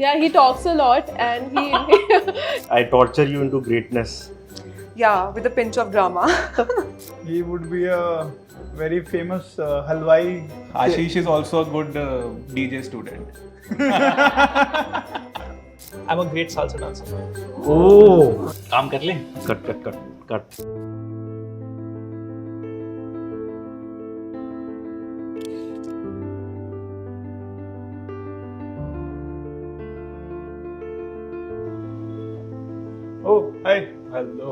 Yeah, he talks a lot and he. I torture you into greatness. Yeah, with a pinch of drama. He would be a very famous halwai. Ashish is also a good DJ student. I'm a great salsa dancer. Oh, काम कर ले. cut. Oh, hi. Hello.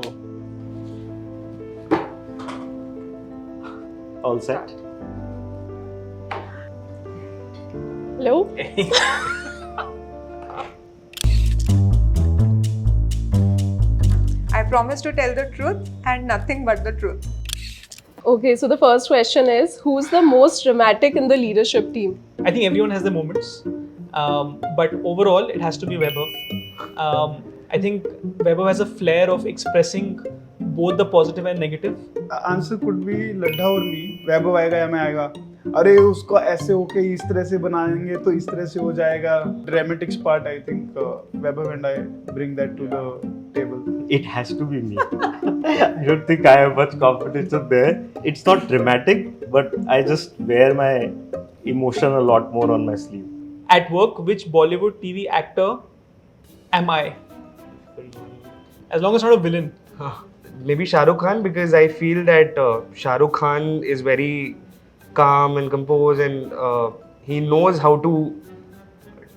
All set. Hello? I promise to tell the truth and nothing but the truth. Okay, so the first question is who's the most dramatic in the leadership team? I think everyone has their moments, but overall it has to be Vaibhav. I think Vaibhav has a flair of expressing both the positive and negative. Answer could be Ladha or me. वैभव आएगा या मैं आएगा. अरे उसको ऐसे होके इस तरह से बनाएंगे तो इस तरह से हो जाएगा. Dramatics part, I think Vaibhav and I bring that to the table. It has to be me. I don't think I have much competition there. It's not dramatic, but I just wear my emotion a lot more on my sleeve. At work, which Bollywood TV actor am I? As long as not a villain. Maybe Shah Rukh Khan, because I feel that Shah Rukh Khan is very calm and composed, and he knows how to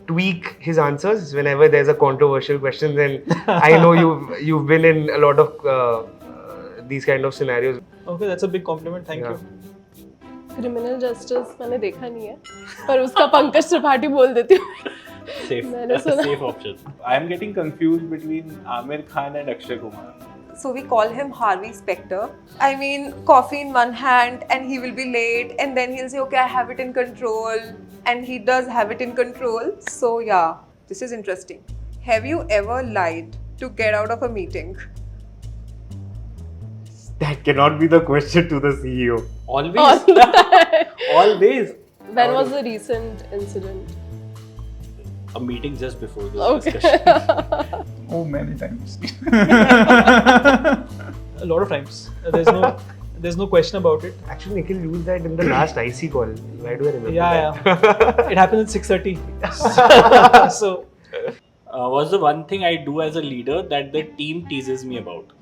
tweak his answers whenever there's a controversial question. And I know you've been in a lot of these kind of scenarios. Okay, that's a big compliment. Thank you. Criminal justice मैंने देखा नहीं है पर उसका पंकज त्रिपाठी बोल देती हूँ. Safe. मैंने सुना. Safe option. I am getting confused between Amir Khan and Akshay Kumar. So we call him Harvey Specter. I mean, coffee in one hand and he will be late and then he'll say, okay, I have it in control. And he does have it in control. So yeah, this is interesting. Have you ever lied to get out of a meeting? That cannot be the question to the CEO. Always. Always. When was the recent incident? A meeting just before this Okay. discussion. Oh, many times. A lot of times. There's no question about it. Actually, Nikhil used that in the last IC call. Why do I remember Yeah, that? yeah. It happened at 6:30. So What's the one thing I do as a leader that the team teases me about?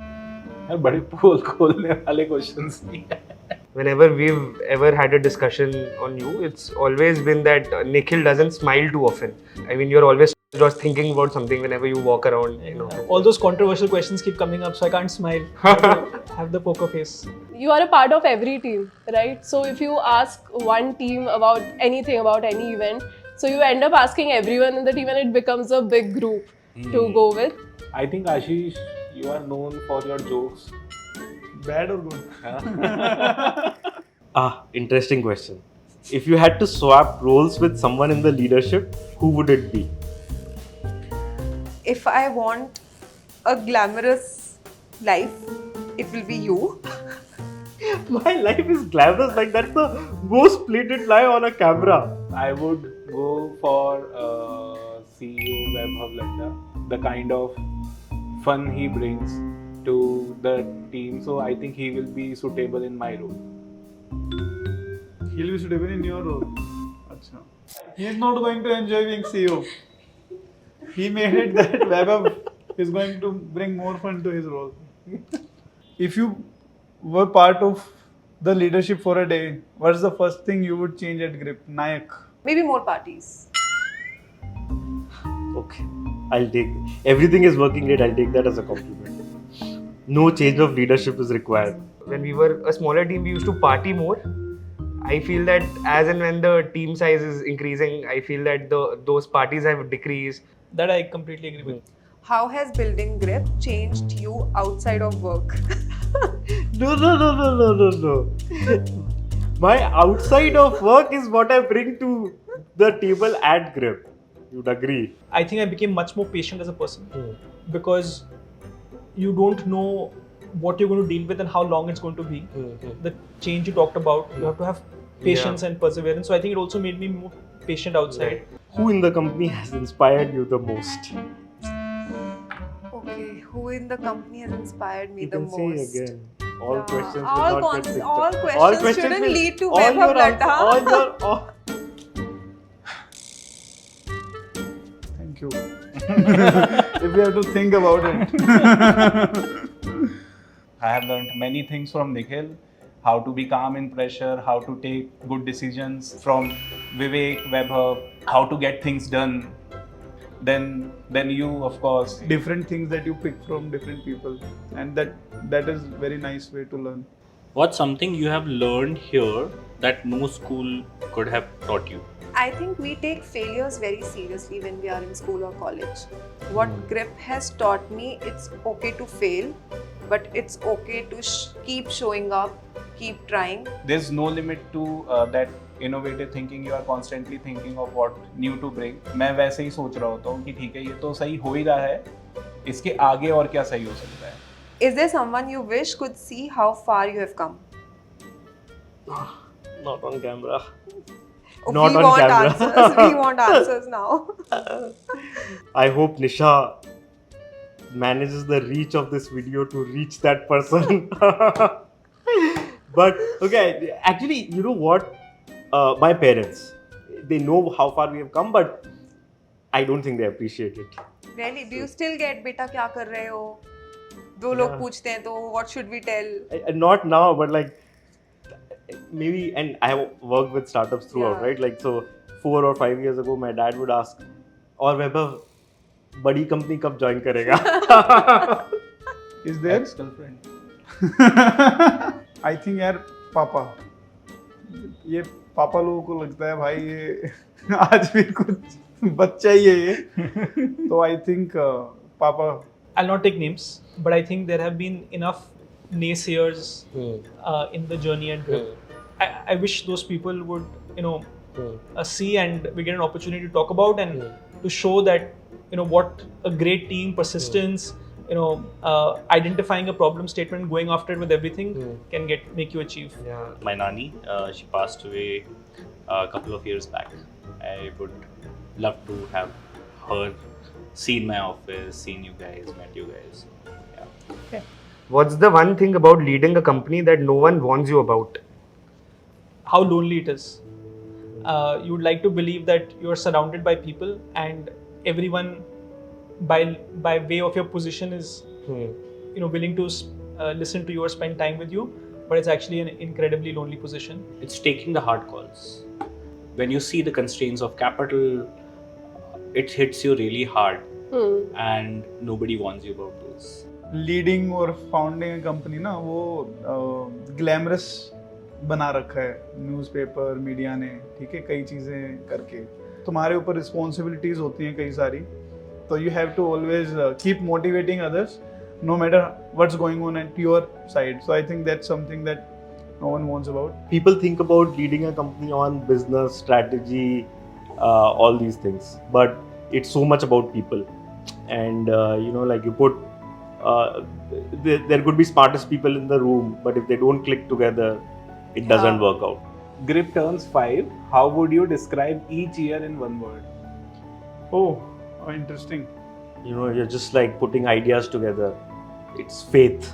यार बड़े पोल खोलने वाले questions नहीं है. Whenever we've ever had a discussion on you, it's always been that Nikhil doesn't smile too often. I mean, you're always just thinking about something whenever you walk around. You know. all those controversial questions keep coming up, so I can't smile. Have the poker face. You are a part of every team, right? So if you ask one team about anything, about any event, so you end up asking everyone in the team and it becomes a big group to go with. I think Ashish, you are known for your jokes. Bad or good? Interesting question. If you had to swap roles with someone in the leadership, who would it be? If I want a glamorous life, it will be you. My life is glamorous, like that's the most blatant lie on a camera. I would go for CEO Vaibhav Ladha, the kind of fun he brings to the team. So I think he will be suitable in my role. He'll be suitable in your role. Achha. He is not going to enjoy being CEO. He made it that Vaibhav is going to bring more fun to his role. If you were part of the leadership for a day, what's the first thing you would change at Grip? Nayak. Maybe more parties. Okay, I'll take it. Everything is working great. I'll take that as a compliment. No change of leadership is required. When we were a smaller team, we used to party more. I feel that as and when the team size is increasing, I feel that those parties have decreased. That I completely agree with. How has building Grip changed you outside of work? No. My outside of work is what I bring to the table at Grip. You'd agree? I think I became much more patient as a person because you don't know what you're going to deal with and how long it's going to be. The change you talked about, you have to have patience and perseverance. So I think it also made me more patient outside. Who in the company has inspired you the most? Okay, who in the company has inspired me You the can most? say again. All Yeah. questions All will not cons- get picked all up. questions shouldn't will- lead to all Vaibhav your answer- Ladha. all your all, Thank you. If we have to think about it. I have learned many things from Nikhil. How to be calm in pressure, how to take good decisions from Vivek, Vaibhav, how to get things done. Then you, of course. Different things that you pick from different people, and that is very nice way to learn. What's something you have learned here that no school could have taught you? I think we take failures very seriously when we are in school or college. What Grip has taught me, it's okay to fail, but it's okay to keep showing up, keep trying. There's no limit to that innovative thinking. You are constantly thinking of what new to bring. मैं वैसे ही सोच रहा होता हूँ कि ठीक है ये तो सही हो ही रहा है, इसके आगे और क्या सही हो सकता है. Is there someone you wish could see how far you have come? not on camera. Oh, Not we on want camera. answers. We want answers now. I hope Nisha manages the reach of this video to reach that person. But okay, actually, you know what? My parents, they know how far we have come, but I don't think they appreciate it. Really? Do you still get बेटा क्या कर रहे हो? दो लोग Yeah. पूछते हैं तो what should we tell? Not now, but like maybe, and I have worked with startups throughout, Yeah. right? Like, so 4 or 5 years ago, my dad would ask, और वैभव बड़ी कंपनी कब ज्वाइन करेगा? Is there? Ex-girlfriend. I think यार पापा, ये पापा लोगों को लगता है भाई ये आज भी कुछ बच्चा ही है ये. तो I think पापा. I'll not take names, but I think there have been enough naysayers in the journey at Grip. I wish those people would, see and we get an opportunity to talk about and to show that, what a great team, persistence, identifying a problem statement, going after it with everything can make you achieve. Yeah. My nani, she passed away a couple of years back. I would love to have her seen my office, seen you guys, met you guys. Yeah. What's the one thing about leading a company that no one warns you about? How lonely it is. You would like to believe that you're surrounded by people and everyone by way of your position is willing to listen to you or spend time with you, but it's actually an incredibly lonely position. It's taking the hard calls. When you see the constraints of capital, it hits you really hard, and nobody warns you about those. Leading और founding company ना वो glamorous बना रखा है newspaper media ने, ठीक है, कई चीज़ें करके तुम्हारे ऊपर रिस्पॉन्सिबिलिटीज होती हैं कई सारी, तो you have to always keep motivating others no matter what's going on at your side. So I think that's something that no one wants about. People think about leading a company on business, strategy, all these things, but it's so much about people. And like you put, there could be smartest people in the room, but if they don't click together, it doesn't work out. Grip turns 5. How would you describe each year in one word? Oh, interesting. You're just like putting ideas together. It's faith.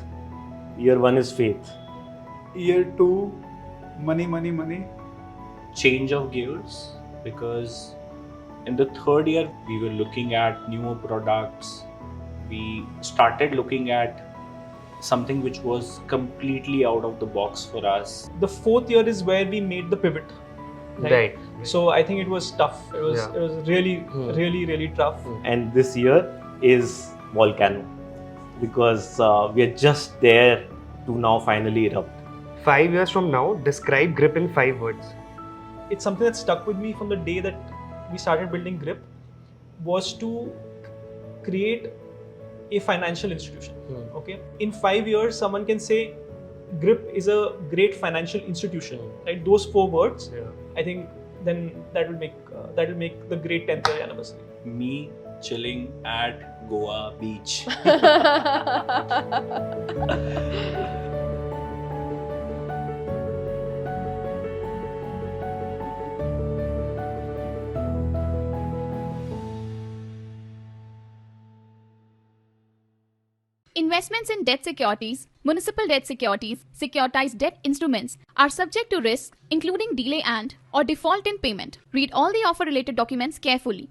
Year 1 is faith. Year 2, money. Change of gears, because in the third year we were looking at newer products. We started looking at something which was completely out of the box for us. The fourth year is where we made the pivot. Right. So I think it was tough. It was really tough. And this year is Volcano, because we are just there to now finally erupt. 5 years from now, describe Grip in 5 words. It's something that stuck with me from the day that we started building Grip, was to create a financial institution. Okay, in 5 years, someone can say Grip is a great financial institution. Right, those 4 words. I think then that will make the great 10th year anniversary. Me chilling at Goa beach. Investments in debt securities, municipal debt securities, securitized debt instruments are subject to risks including delay and or default in payment. Read all the offer related documents carefully.